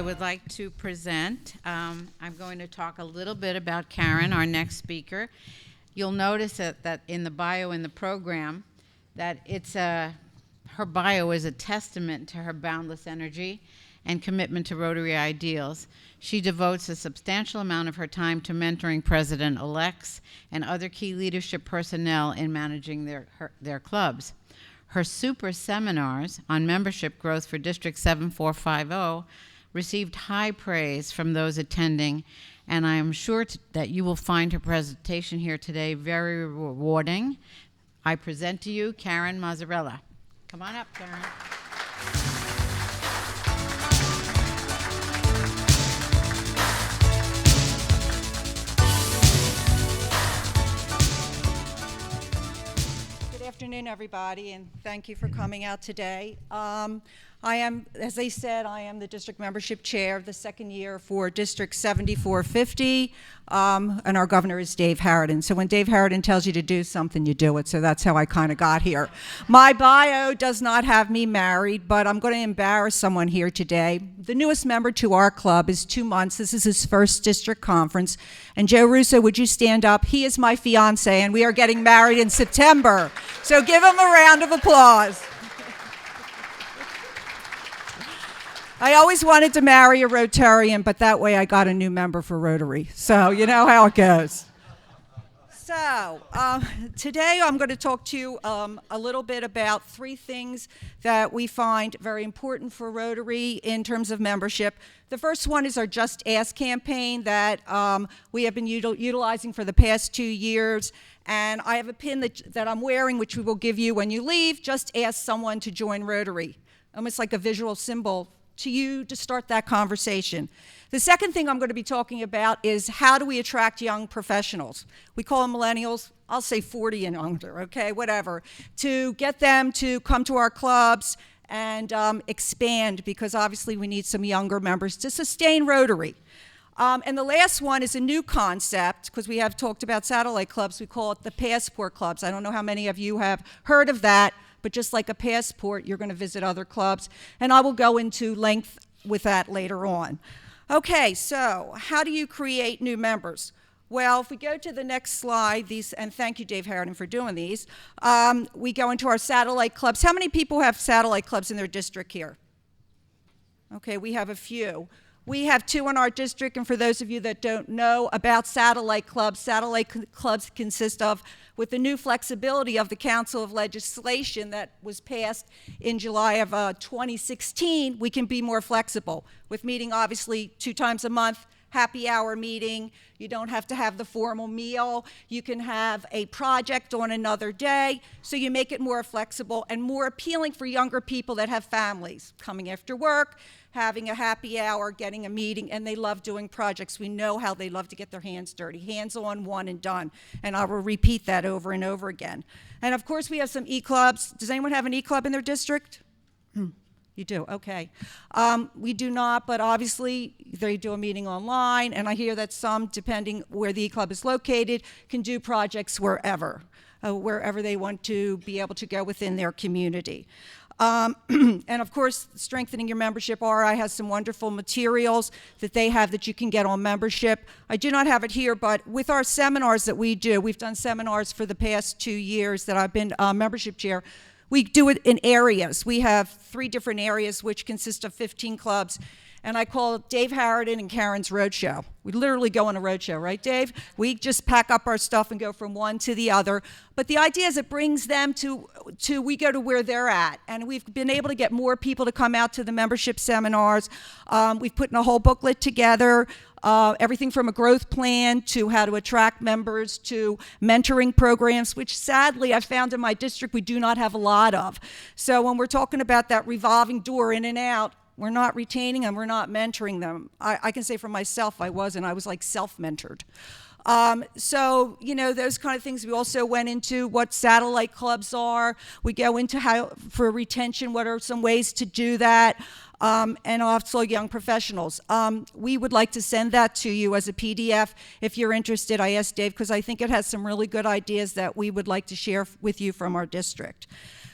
would like to present. I'm going to talk a little bit about Karen, our next speaker. You'll notice that in the bio in the program, that her bio is a testament to her boundless energy and commitment to Rotary ideals. She devotes a substantial amount of her time to mentoring president-elects and other key leadership personnel in managing their clubs. Her super seminars on membership growth for District 7450 received high praise from those attending, and I am sure that you will find her presentation here today very rewarding. I present to you Karen Mazarella. Come on up, Karen. Good afternoon, everybody, and thank you for coming out today. I am, as they said, I am the district membership chair of the second year for District 7450, and our governor is Dave Harridan. So when Dave Harridan tells you to do something, you do it. So that's how I kind of got here. My bio does not have me married, but I'm going to embarrass someone here today. The newest member to our club is 2 months. This is his first district conference. And Joe Russo, would you stand up? He is my fiance, and we are getting married in September. So give him a round of applause. I always wanted to marry a Rotarian, but that way I got a new member for Rotary. So you know how it goes. So today I'm going to talk to you a little bit about 3 things that we find very important for Rotary in terms of membership. The first one is our Just Ask campaign that we have been utilizing for the past 2 years. And I have a pin that I'm wearing, which we will give you when you leave. Just ask someone to join Rotary. Almost like a visual symbol to you to start that conversation. The second thing I'm going to be talking about is how do we attract young professionals? We call them millennials. I'll say 40 and under, okay, whatever, to get them to come to our clubs and expand, because obviously we need some younger members to sustain Rotary. And the last one is a new concept, because we have talked about satellite clubs. We call it the passport clubs. I don't know how many of you have heard of that, but just like a passport, you're going to visit other clubs. And I will go into length with that later on. Okay, so how do you create new members? Well, if we go to the next slide, and thank you, Dave Harridan, for doing these, we go into our satellite clubs. How many people have satellite clubs in their district here? Okay, we have a few. We have 2 in our district, and for those of you that don't know about satellite clubs consist of, with the new flexibility of the Council of Legislation that was passed in July of 2016, we can be more flexible with meeting obviously 2 times a month, happy hour meeting. You don't have to have the formal meal. You can have a project on another day, so you make it more flexible and more appealing for younger people that have families coming after work, having a happy hour, getting a meeting, and they love doing projects. We know how they love to get their hands dirty. Hands on, one and done. And I will repeat that over and over again. And of course, we have some e-clubs. Does anyone have an e-club in their district? You do, okay. We do not, but obviously they do a meeting online, and I hear that some, depending where the e-club is located, can do projects wherever they want to be able to go within their community. And of course, strengthening your membership, RI has some wonderful materials that they have that you can get on membership. I do not have it here, but with our seminars that we do, we've done seminars for the past 2 years that I've been membership chair. We do it in areas. We have 3 different areas which consist of 15 clubs, and I call it Dave Harridan and Karen's Roadshow. We literally go on a roadshow, right, Dave? We just pack up our stuff and go from one to the other. But the idea is it brings them to we go to where they're at. And we've been able to get more people to come out to the membership seminars. We've put in a whole booklet together, everything from a growth plan to how to attract members to mentoring programs, which sadly I found in my district we do not have a lot of. So when we're talking about that revolving door in and out, we're not retaining them, we're not mentoring them. I can say for myself I was like self-mentored. So, you know, those kind of things. We also went into what satellite clubs are. We go into how, for retention, what are some ways to do that, and also young professionals. We would like to send that to you as a PDF if you're interested. I asked Dave because I think it has some really good ideas that we would like to share with you from our district.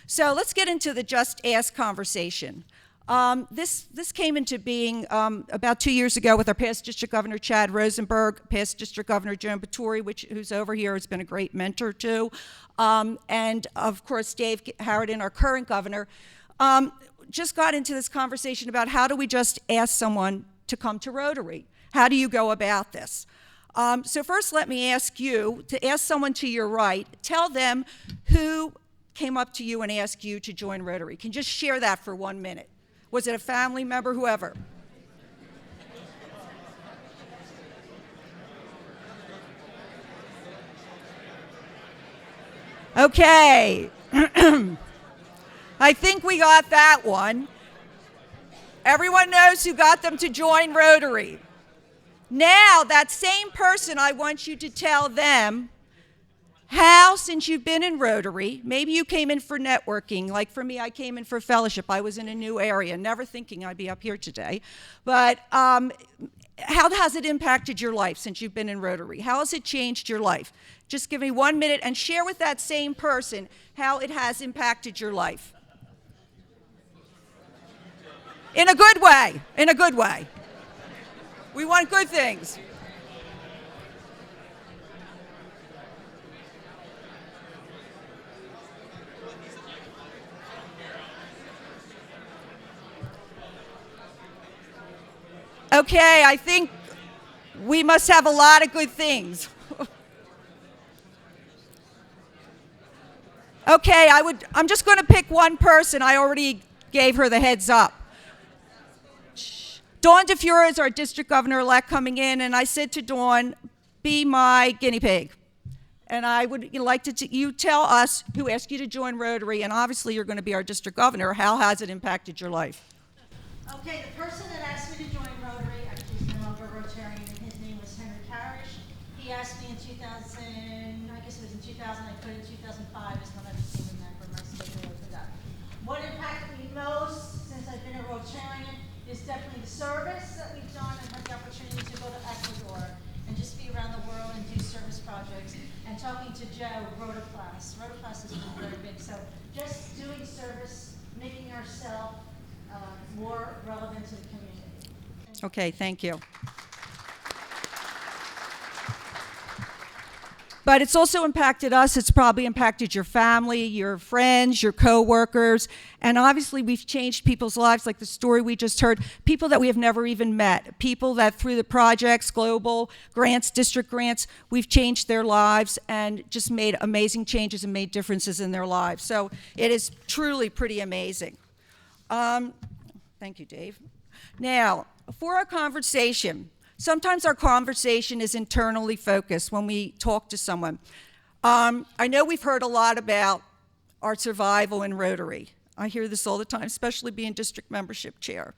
So let's get into the Just Ask conversation. This came into being about 2 years ago with our past District Governor Chad Rosenberg, past District Governor Joan Baturi, who's over here, has been a great mentor too, and of course Dave Harridan, our current governor. Just got into this conversation about how do we just ask someone to come to Rotary? How do you go about this? So first, let me ask you to ask someone to your right. Tell them who came up to you and asked you to join Rotary. Can you just share that for 1 minute? Was it a family member, whoever? Okay. I think we got that one. Everyone knows who got them to join Rotary. Now, that same person, I want you to tell them how, since you've been in Rotary, maybe you came in for networking. Like for me, I came in for fellowship. I was in a new area, never thinking I'd be up here today. But how has it impacted your life since you've been in Rotary? How has it changed your life? Just give me 1 minute and share with that same person how it has impacted your life. In a good way, in a good way. We want good things. Okay, I think we must have a lot of good things. Okay, I'm just going to pick one person. I already gave her the heads up. Dawn DeFura is our district governor-elect coming in, and I said to Dawn, be my guinea pig. And I would like you tell us who asked you to join Rotary, and obviously you're going to be our district governor. How has it impacted your life? Okay, the person that asked me to join Rotary, actually he's no longer Rotarian, his name was Henry Parrish. He asked me in 2000, I guess it was in 2000, I put in 2005 is when I became a member, my schedule for that. What impacted me most since I've been a Rotarian is definitely the service that we've done and had the opportunity to go to Ecuador and just be around the world and do service projects and talking to Joe, Rotoclass. Rotoclass has been very big, so just doing service, making ourselves more relevant to the community. Okay, thank you. But it's also impacted us. It's probably impacted your family, your friends, your coworkers, and obviously we've changed people's lives, like the story we just heard, people that we have never even met, people that through the projects, global grants, district grants, we've changed their lives and just made amazing changes and made differences in their lives. So it is truly pretty amazing. Thank you, Dave. Now, for our conversation, sometimes our conversation is internally focused when we talk to someone. I know we've heard a lot about our survival in Rotary. I hear this all the time, especially being district membership chair.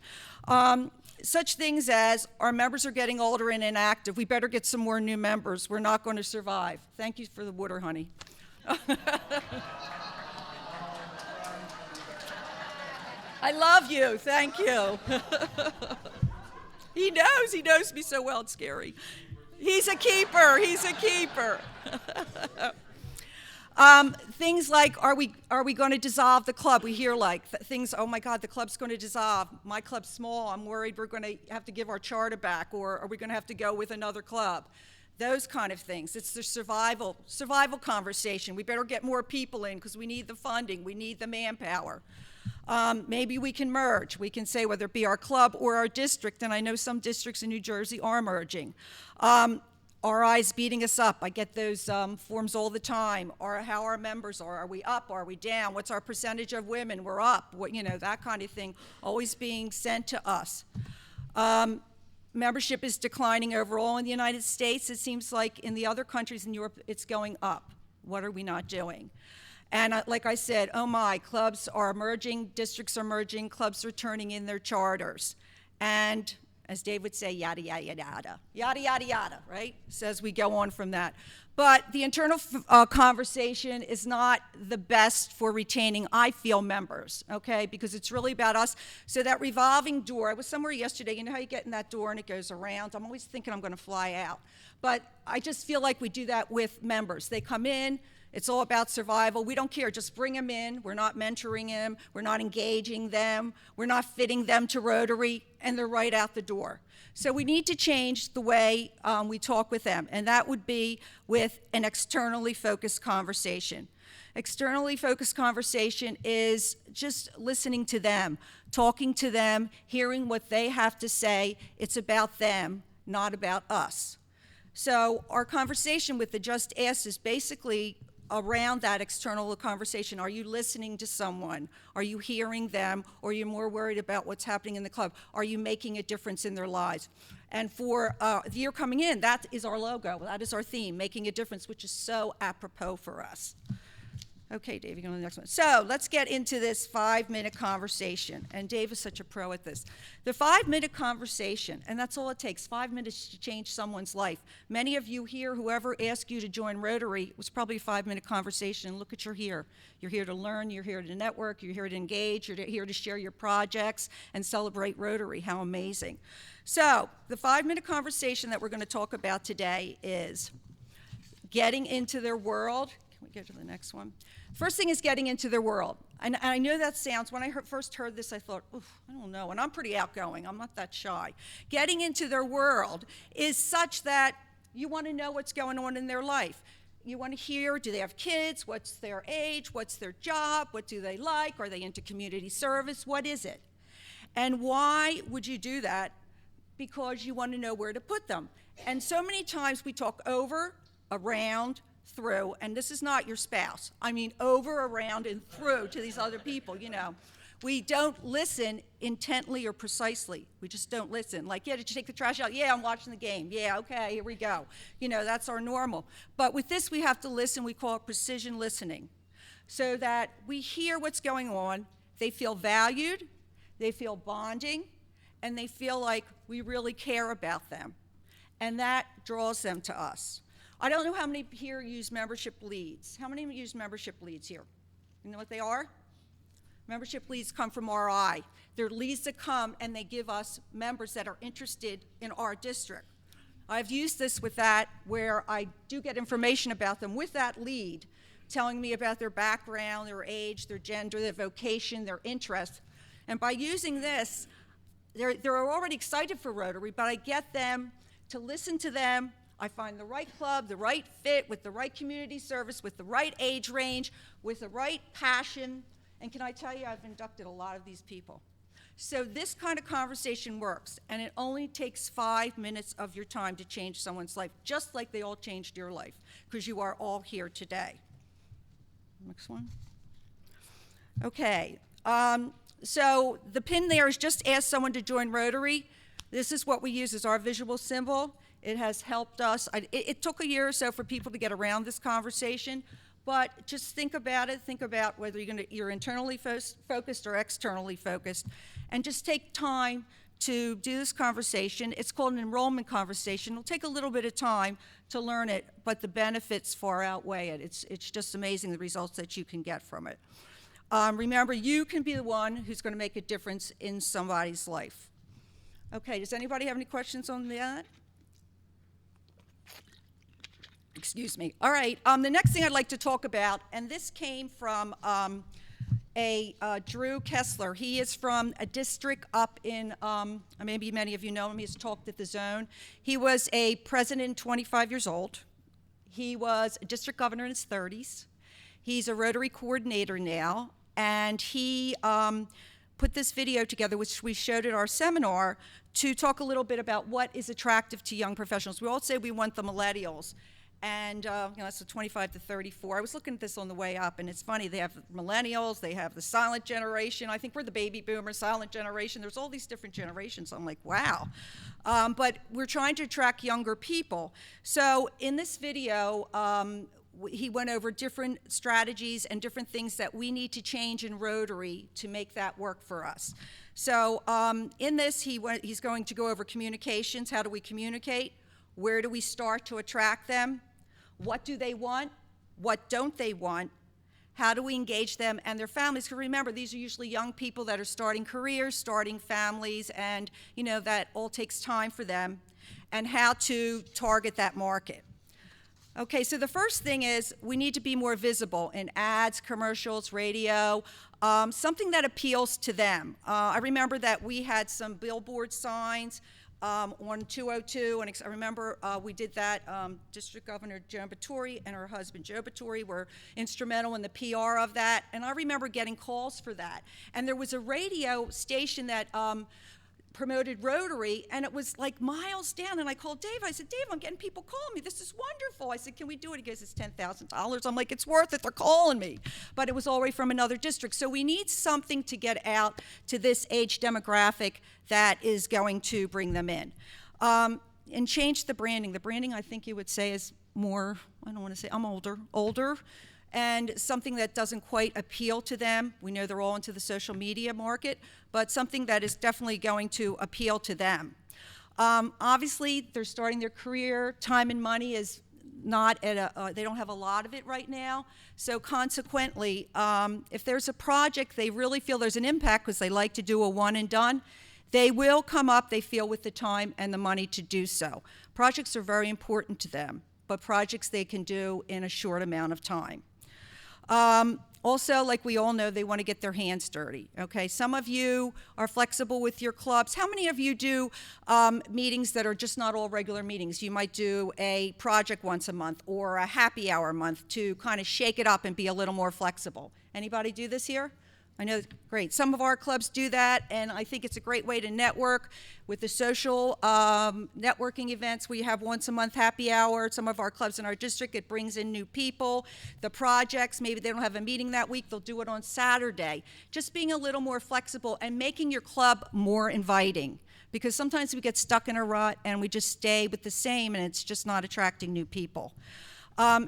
Such things as our members are getting older and inactive. We better get some more new members. We're not going to survive. Thank you for the water, honey. I love you. Thank you. He knows me so well, it's scary. He's a keeper, he's a keeper. Things like, are we going to dissolve the club? We hear like things, oh my God, the club's going to dissolve. My club's small, I'm worried we're going to have to give our charter back, or are we going to have to go with another club? Those kind of things. It's the survival conversation. We better get more people in because we need the funding, we need the manpower. Maybe we can merge. We can say whether it be our club or our district, and I know some districts in New Jersey are merging. RI's beating us up. I get those forms all the time. How our members are. Are we up? Are we down? What's our percentage of women? We're up. That kind of thing always being sent to us. Membership is declining overall in the United States. It seems like in the other countries in Europe, it's going up. What are we not doing? And like I said, oh my, clubs are merging, districts are merging, clubs are turning in their charters. And as Dave would say, yada, yada, yada, yada, yada, yada, right? So as we go on from that. But the internal conversation is not the best for retaining, I feel, members, okay? Because it's really about us. So that revolving door, I was somewhere yesterday, you know how you get in that door and it goes around? I'm always thinking I'm gonna fly out. But I just feel like we do that with members. They come in, it's all about survival. We don't care, just bring them in. We're not mentoring them, we're not engaging them, we're not fitting them to Rotary, and they're right out the door. So we need to change the way we talk with them, and that would be with an externally focused conversation. Externally focused conversation is just listening to them, talking to them, hearing what they have to say. It's about them, not about us. So our conversation with the Just Ask is basically around that external conversation. Are you listening to someone? Are you hearing them? Or are you more worried about what's happening in the club? Are you making a difference in their lives? And for the year coming in, that is our logo. That is our theme, making a difference, which is so apropos for us. Okay, Dave, you go to the next one. So let's get into this 5-minute conversation. And Dave is such a pro at this. The 5-minute conversation, and that's all it takes, 5 minutes to change someone's life. Many of you here, whoever asked you to join Rotary, it was probably a 5-minute conversation. And look at you're here. You're here to learn, you're here to network, you're here to engage, you're here to share your projects and celebrate Rotary. How amazing. So the 5-minute conversation that we're going to talk about today is getting into their world. Can we get to the next one? First thing is getting into their world. And I know that sounds, when I first heard this, I thought, oof, I don't know. And I'm pretty outgoing. I'm not that shy. Getting into their world is such that you want to know what's going on in their life. You want to hear, do they have kids? What's their age? What's their job? What do they like? Are they into community service? What is it? And why would you do that? Because you want to know where to put them. And so many times we talk over, around, through, and this is not your spouse. I mean over, around, and through to these other people, you know. We don't listen intently or precisely. We just don't listen. Like, yeah, did you take the trash out? Yeah, I'm watching the game. Yeah, okay, here we go. You know, that's our normal. But with this, we have to listen. We call it precision listening, so that we hear what's going on. They feel valued, they feel bonding, and they feel like we really care about them. And that draws them to us. I don't know how many here use membership leads. How many use membership leads here? You know what they are? Membership leads come from RI. They're leads that come and they give us members that are interested in our district. I've used this with that, where I do get information about them with that lead, telling me about their background, their age, their gender, their vocation, their interests. And by using this, they're already excited for Rotary, but I get them to listen to them. I find the right club, the right fit, with the right community service, with the right age range, with the right passion. And can I tell you, I've inducted a lot of these people. So this kind of conversation works, and it only takes 5 minutes of your time to change someone's life, just like they all changed your life, because you are all here today. Next one. Okay, so the pin there is just ask someone to join Rotary. This is what we use as our visual symbol. It has helped us. It took a year or so for people to get around this conversation, but just think about it. Think about whether you're internally focused or externally focused, and just take time to do this conversation. It's called an enrollment conversation. It'll take a little bit of time to learn it, but the benefits far outweigh it. It's just amazing the results that you can get from it. Remember, you can be the one who's going to make a difference in somebody's life. Okay, does anybody have any questions on that? Excuse me. All right, the next thing I'd like to talk about, and this came from Drew Kessler. He is from a district up in, maybe many of you know him, he's talked at the Zone. He was a president, 25 years old. He was a district governor in his 30s. He's a Rotary coordinator now, and he put this video together, which we showed at our seminar, to talk a little bit about what is attractive to young professionals. We all say we want the millennials, and that's the 25 to 34. I was looking at this on the way up, and it's funny, they have millennials, they have the silent generation. I think we're the baby boomer, silent generation. There's all these different generations. I'm like, wow. But we're trying to attract younger people. So in this video, he went over different strategies and different things that we need to change in Rotary to make that work for us. So in this, he's going to go over communications. How do we communicate? Where do we start to attract them? What do they want? What don't they want? How do we engage them and their families? Because remember, these are usually young people that are starting careers, starting families, and that all takes time for them. and how to target that market. Okay, so the first thing is we need to be more visible in ads, commercials, radio, something that appeals to them. I remember that we had some billboard signs on 202, and I remember we did that. District Governor Joe Batory and her husband Joe Batory were instrumental in the PR of that, and I remember getting calls for that. And there was a radio station that promoted Rotary, and it was like miles down, and I called Dave. I said, Dave, I'm getting people calling me. This is wonderful. I said, can we do it? He goes, it's $10,000. I'm like, it's worth it. They're calling me. But it was all the way from another district. So we need something to get out to this age demographic that is going to bring them in. And change the branding. The branding, I think you would say, is more, I don't want to say, I'm older, and something that doesn't quite appeal to them. We know they're all into the social media market, but something that is definitely going to appeal to them. Obviously, they're starting their career. Time and money is not at a, they don't have a lot of it right now. So consequently, if there's a project they really feel there's an impact because they like to do a one and done, they will come up, they feel, with the time and the money to do so. Projects are very important to them, but projects they can do in a short amount of time. Also, like we all know, they want to get their hands dirty, okay? Some of you are flexible with your clubs. How many of you do meetings that are just not all regular meetings? You might do a project once a month or a happy hour a month to kind of shake it up and be a little more flexible. Anybody do this here? I know, great. Some of our clubs do that, and I think it's a great way to network with the social networking events. We have once a month happy hour. Some of our clubs in our district, it brings in new people. The projects, maybe they don't have a meeting that week, they'll do it on Saturday. Just being a little more flexible and making your club more inviting, because sometimes we get stuck in a rut and we just stay with the same and it's just not attracting new people.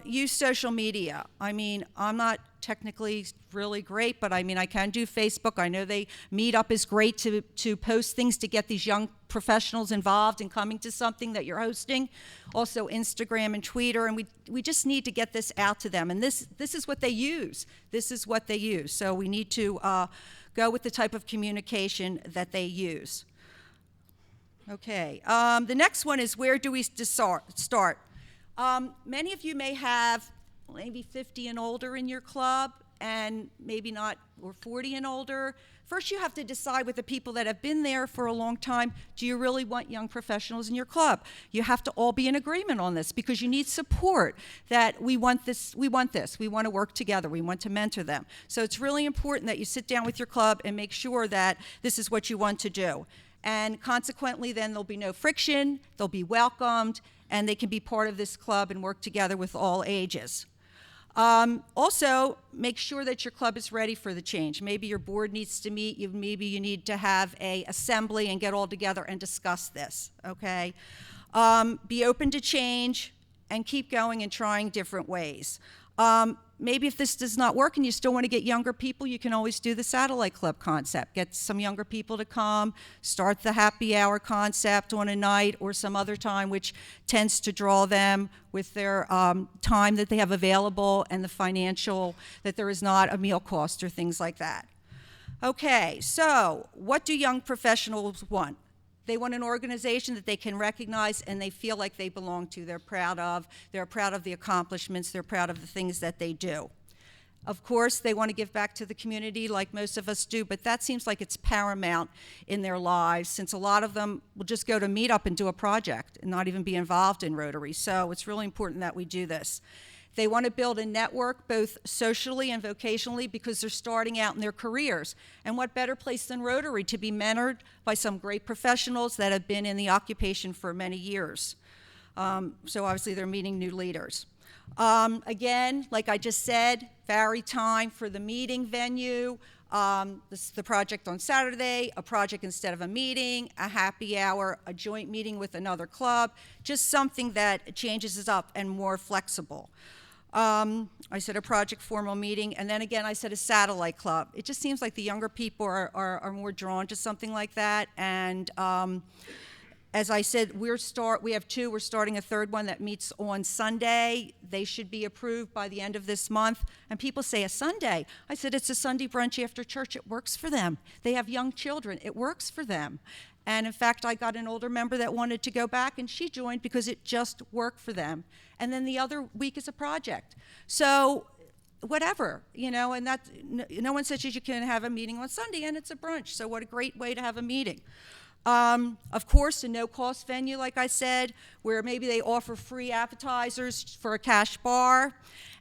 Use social media. I mean, I'm not technically really great, but I mean, I can do Facebook. I know Meetup is great to post things to get these young professionals involved in coming to something that you're hosting. Also Instagram and Twitter, and we just need to get this out to them. And this is what they use. This is what they use. So we need to go with the type of communication that they use. Okay, the next one is, where do we start? Many of you may have maybe 50 and older in your club, and maybe not, or 40 and older. First, you have to decide with the people that have been there for a long time, do you really want young professionals in your club? You have to all be in agreement on this, because you need support that we want this, we want to work together, we want to mentor them. So it's really important that you sit down with your club and make sure that this is what you want to do. And consequently, then there'll be no friction, they'll be welcomed, and they can be part of this club and work together with all ages. Also, make sure that your club is ready for the change. Maybe your board needs to meet, maybe you need to have an assembly and get all together and discuss this, okay? Be open to change and keep going and trying different ways. Maybe if this does not work and you still want to get younger people, you can always do the satellite club concept. Get some younger people to come, start the happy hour concept on a night or some other time, which tends to draw them with their time that they have available and the financial, that there is not a meal cost or things like that. Okay, so what do young professionals want? They want an organization that they can recognize and they feel like they belong to. They're proud of the accomplishments, they're proud of the things that they do. Of course, they want to give back to the community like most of us do, but that seems like it's paramount in their lives, since a lot of them will just go to Meetup and do a project and not even be involved in Rotary. So it's really important that we do this. They want to build a network both socially and vocationally, because they're starting out in their careers. And what better place than Rotary to be mentored by some great professionals that have been in the occupation for many years. So obviously they're meeting new leaders. Again, like I just said, vary time for the meeting venue, the project on Saturday, a project instead of a meeting, a happy hour, a joint meeting with another club, just something that changes it up and more flexible. I said a project formal meeting, and then again I said a satellite club. It just seems like the younger people are more drawn to something like that, and as I said, we have two, we're starting a third one that meets on Sunday. They should be approved by the end of this month. And people say, a Sunday? I said, it's a Sunday brunch after church. It works for them. They have young children. It works for them. And in fact, I got an older member that wanted to go back, and she joined because it just worked for them. And then the other week is a project. So whatever, and that, no one says you can have a meeting on Sunday, and it's a brunch. So what a great way to have a meeting. Of course, a no-cost venue, like I said, where maybe they offer free appetizers for a cash bar.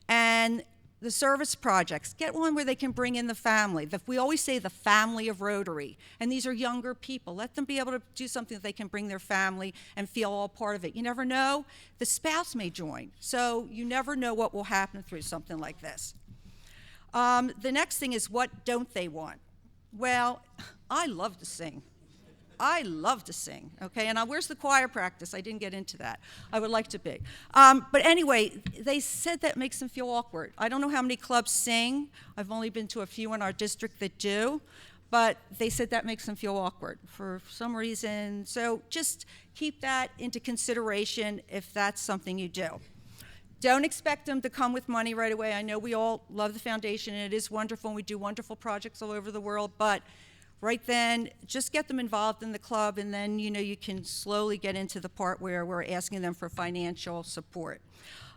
And the service projects, get one where they can bring in the family. We always say the family of Rotary, and these are younger people. Let them be able to do something that they can bring their family and feel all part of it. You never know, the spouse may join, so you never know what will happen through something like this. The next thing is, what don't they want? Well, I love to sing. Okay? And where's the choir practice? I didn't get into that. I would like to be. But anyway, they said that makes them feel awkward. I don't know how many clubs sing. I've only been to a few in our district that do. But they said that makes them feel awkward for some reason. So just keep that into consideration if that's something you do. Don't expect them to come with money right away. I know we all love the foundation, and it is wonderful, and we do wonderful projects all over the world, but right then, just get them involved in the club, and then, you can slowly get into the part where we're asking them for financial support.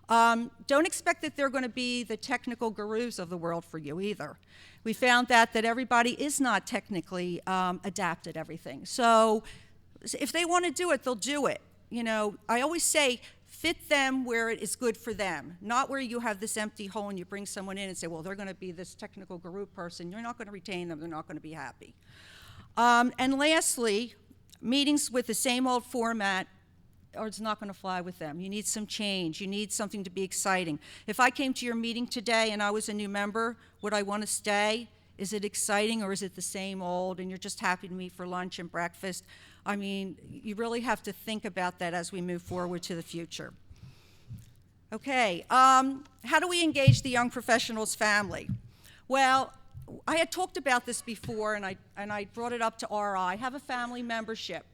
Don't expect that they're going to be the technical gurus of the world for you either. We found that everybody is not technically adept at everything. So if they want to do it, they'll do it. I always say, fit them where it is good for them, not where you have this empty hole and you bring someone in and say, well, they're going to be this technical guru person. You're not going to retain them. They're not going to be happy. And lastly, meetings with the same old format it's not going to fly with them. You need some change. You need something to be exciting. If I came to your meeting today and I was a new member, would I want to stay? Is it exciting, or is it the same old and you're just happy to meet for lunch and breakfast? I mean, you really have to think about that as we move forward to the future. Okay, how do we engage the young professionals family? Well, I had talked about this before, and I brought it up to RI. Have a family membership.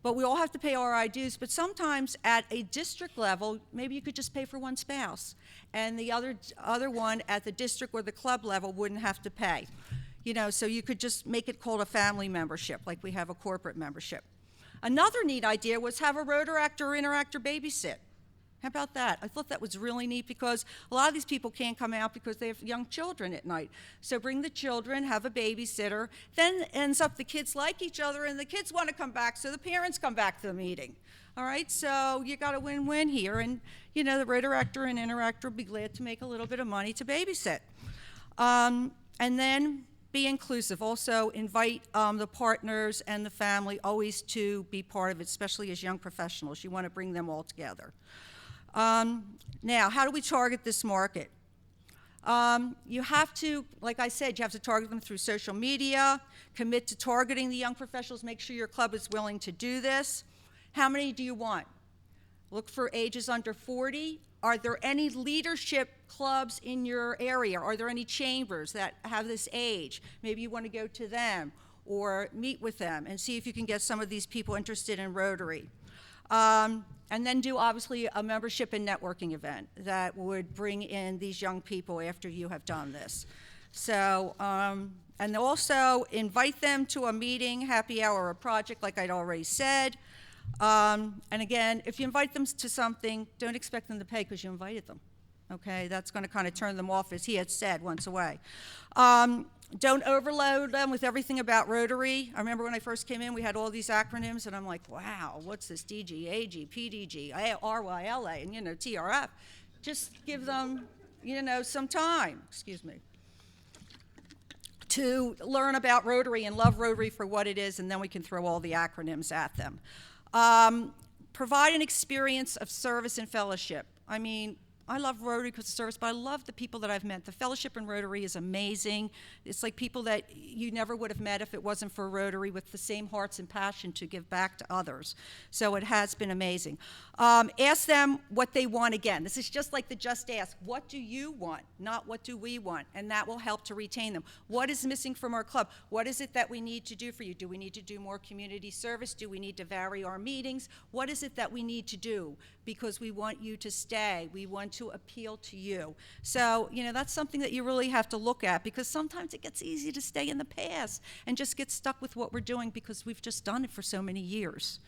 But we all have to pay RI dues, but sometimes at a district level, maybe you could just pay for one spouse, and the other one at the district or the club level wouldn't have to pay. So you could just make it called a family membership, like we have a corporate membership. Another neat idea was have a Rotaract or Interactor babysit. How about that? I thought that was really neat because a lot of these people can't come out because they have young children at night. So bring the children, have a babysitter. Then ends up the kids like each other and the kids want to come back, so the parents come back to the meeting. All right, so you got a win-win here, and the Rotaractor and Interactor will be glad to make a little bit of money to babysit. And then be inclusive. Also invite the partners and the family always to be part of it, especially as young professionals. You want to bring them all together. Now, how do we target this market? You have to, like I said, you have to target them through social media, commit to targeting the young professionals, make sure your club is willing to do this. How many do you want? Look for ages under 40. Are there any leadership clubs in your area? Are there any chambers that have this age? Maybe you want to go to them or meet with them and see if you can get some of these people interested in Rotary. And then do, obviously, a membership and networking event that would bring in these young people after you have done this. So, and also invite them to a meeting, happy hour, or a project, like I'd already said. And again, if you invite them to something, don't expect them to pay because you invited them. Okay, that's going to kind of turn them off, as he had said once away. Don't overload them with everything about Rotary. I remember when I first came in, we had all these acronyms, and I'm like, wow, what's this DG, AG, PDG, RYLA, and, TRF. Just give them, some time, to learn about Rotary and love Rotary for what it is, and then we can throw all the acronyms at them. Provide an experience of service and fellowship. I mean, I love Rotary because of service, but I love the people that I've met. The fellowship in Rotary is amazing. It's like people that you never would have met if it wasn't for Rotary, with the same hearts and passion to give back to others. So it has been amazing. Ask them what they want again. This is just like the Just Ask. What do you want? Not what do we want? And that will help to retain them. What is missing from our club? What is it that we need to do for you? Do we need to do more community service? Do we need to vary our meetings? What is it that we need to do? Because we want you to stay. We want to appeal to you. So, that's something that you really have to look at, because sometimes it gets easy to stay in the past and just get stuck with what we're doing because we've just done it for so many years.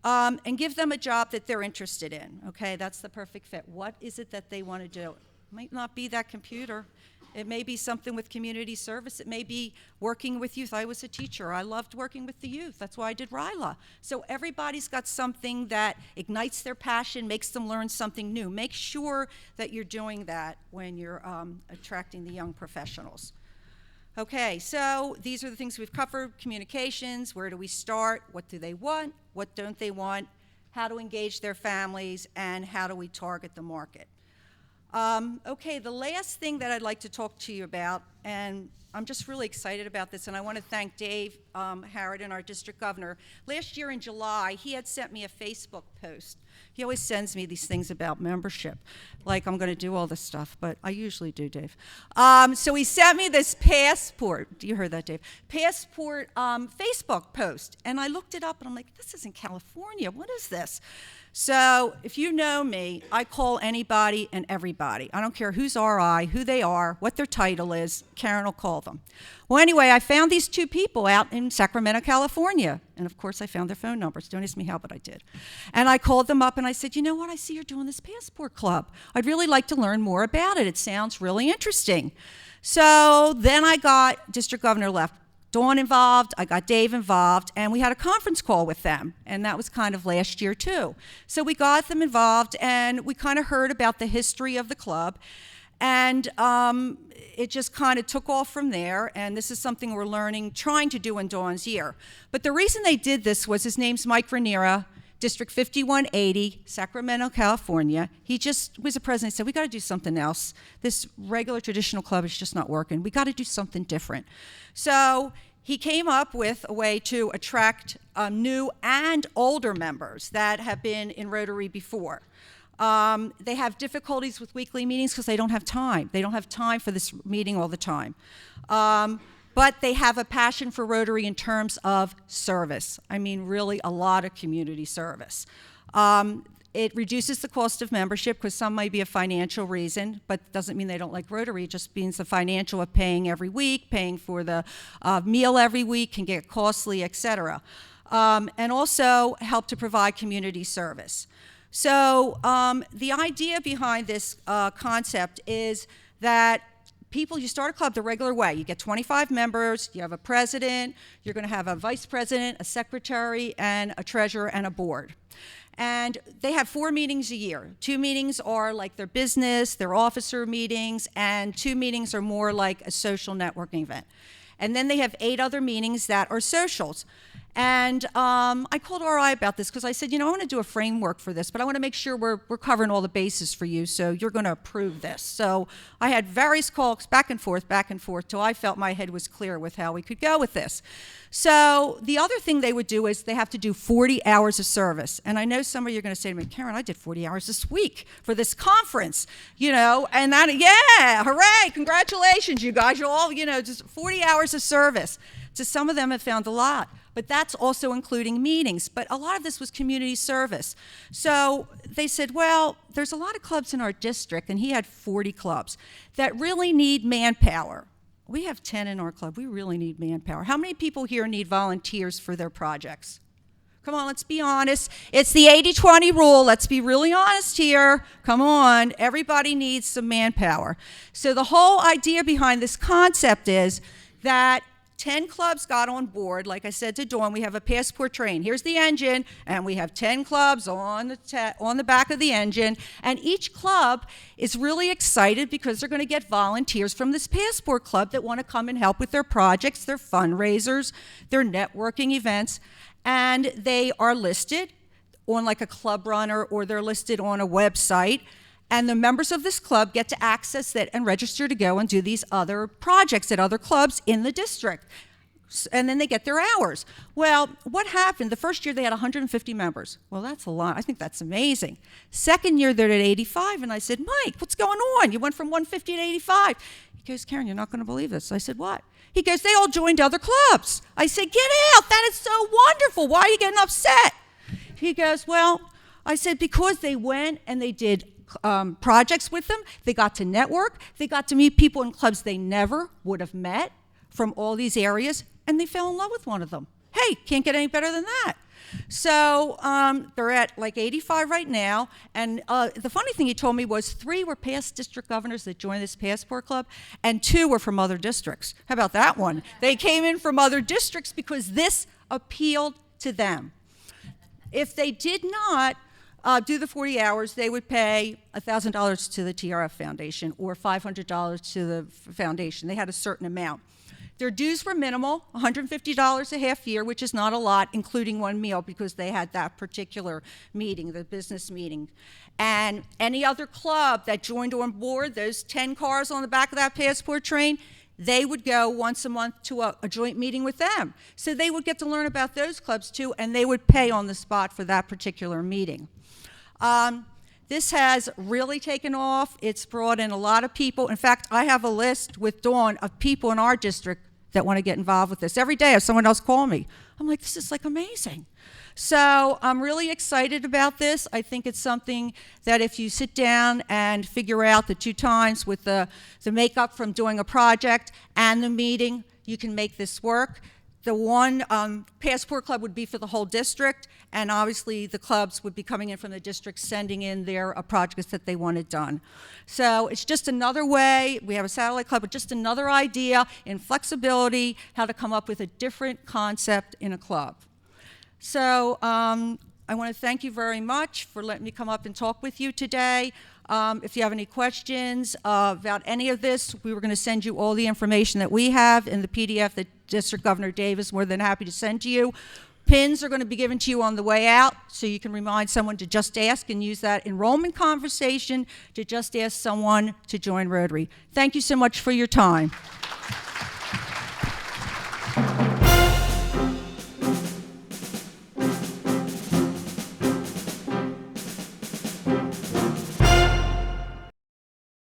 And give them a job that they're interested in, okay? That's the perfect fit. What is it that they want to do? It might not be that computer. It may be something with community service. It may be working with youth. I was a teacher. I loved working with the youth. That's why I did RILA. So everybody's got something that ignites their passion, makes them learn something new. Make sure that you're doing that when you're attracting the young professionals. Okay, so these are the things we've covered. Communications, where do we start? What do they want? What don't they want? How to engage their families, and how do we target the market? Okay, the last thing that I'd like to talk to you about, and I'm just really excited about this, and I want to thank Dave Harridan, our district governor. Last year in July, he had sent me a Facebook post. He always sends me these things about membership, like I'm going to do all this stuff, but I usually do, Dave. So he sent me this passport. You heard that, Dave? Passport Facebook post, and I looked it up, and I'm like, this isn't California. What is this? So if you know me, I call anybody and everybody. I don't care who's RI, who they are, what their title is. Karen will call them. Well, anyway, I found these two people out in Sacramento, California. And of course, I found their phone numbers. Don't ask me how, but I did. And I called them up and I said, you know what? I see you're doing this passport club. I'd really like to learn more about it. It sounds really interesting. So then I got District Governor left. Dawn involved, I got Dave involved, and we had a conference call with them, and that was kind of last year too. So we got them involved, and we kind of heard about the history of the club, and it just kind of took off from there, and this is something we're learning, trying to do in Dawn's year. But the reason they did this was, his name's Mike Raniera, District 5180, Sacramento, California. He just was a president. He said, we got to do something else. This regular traditional club is just not working. We got to do something different. So he came up with a way to attract new and older members that have been in Rotary before. They have difficulties with weekly meetings because they don't have time. They don't have time for this meeting all the time. But they have a passion for Rotary in terms of service. I mean, really a lot of community service. It reduces the cost of membership because some might be a financial reason, but doesn't mean they don't like Rotary. It just means the financial of paying every week, paying for the meal every week can get costly, et cetera. And also help to provide community service. So the idea behind this concept is that you start a club the regular way. You get 25 members, you have a president, you're going to have a vice president, a secretary, and a treasurer and a board. And they have 4 meetings a year. 2 meetings are like their business, their officer meetings, and 2 meetings are more like a social networking event. And then they have 8 other meetings that are socials. And I called RI about this because I said, I want to do a framework for this, but I want to make sure we're covering all the bases for you, so you're going to approve this. So I had various calls back and forth, till I felt my head was clear with how we could go with this. So the other thing they would do is they have to do 40 hours of service. And I know some of you are going to say to me, Karen, I did 40 hours this week for this conference, and that, yeah, hooray, congratulations, you guys, you're all, just 40 hours of service. So some of them have found a lot. But that's also including meetings. But a lot of this was community service. So they said, well, there's a lot of clubs in our district, and he had 40 clubs, that really need manpower. We have 10 in our club. We really need manpower. How many people here need volunteers for their projects? Come on, let's be honest. It's the 80-20 rule. Let's be really honest here. Come on. Everybody needs some manpower. So the whole idea behind this concept is that 10 clubs got on board. Like I said to Dawn, we have a passport train. Here's the engine, and we have 10 clubs on the back of the engine. And each club is really excited because they're going to get volunteers from this passport club that want to come and help with their projects, their fundraisers, their networking events. And they are listed on like a club runner, or they're listed on a website. And the members of this club get to access that and register to go and do these other projects at other clubs in the district. And then they get their hours. Well, what happened? The first year they had 150 members. Well, that's a lot. I think that's amazing. Second year they're at 85. And I said, Mike, what's going on? You went from 150 to 85. He goes, Karen, you're not going to believe this. I said, what? He goes, they all joined other clubs. I said, get out. That is so wonderful. Why are you getting upset? He goes, well, I said, because they went and they did projects with them. They got to network. They got to meet people in clubs they never would have met from all these areas, and they fell in love with one of them. Hey, can't get any better than that. So they're at like 85 right now, and the funny thing he told me was 3 were past district governors that joined this passport club, and 2 were from other districts. How about that one? They came in from other districts because this appealed to them. If they did not do the 40 hours, they would pay $1,000 to the TRF Foundation or $500 to the foundation. They had a certain amount. Their dues were minimal, $150 a half year, which is not a lot, including 1 meal because they had that particular meeting, the business meeting. And any other club that joined on board, those 10 cars on the back of that passport train, they would go once a month to a joint meeting with them. So they would get to learn about those clubs too, and they would pay on the spot for that particular meeting. This has really taken off. It's brought in a lot of people. In fact, I have a list with Dawn of people in our district that want to get involved with this. Every day I have someone else call me. I'm like, this is like amazing. So I'm really excited about this. I think it's something that if you sit down and figure out the 2 times with the makeup from doing a project and the meeting, you can make this work. The one passport club would be for the whole district, and obviously the clubs would be coming in from the district, sending in their projects that they wanted done. So it's just another way. We have a satellite club, but just another idea in flexibility, how to come up with a different concept in a club. So I want to thank you very much for letting me come up and talk with you today. If you have any questions about any of this, we were going to send you all the information that we have in the PDF that District Governor Dave is more than happy to send to you. Pins are going to be given to you on the way out, so you can remind someone to just ask and use that enrollment conversation to just ask someone to join Rotary. Thank you so much for your time.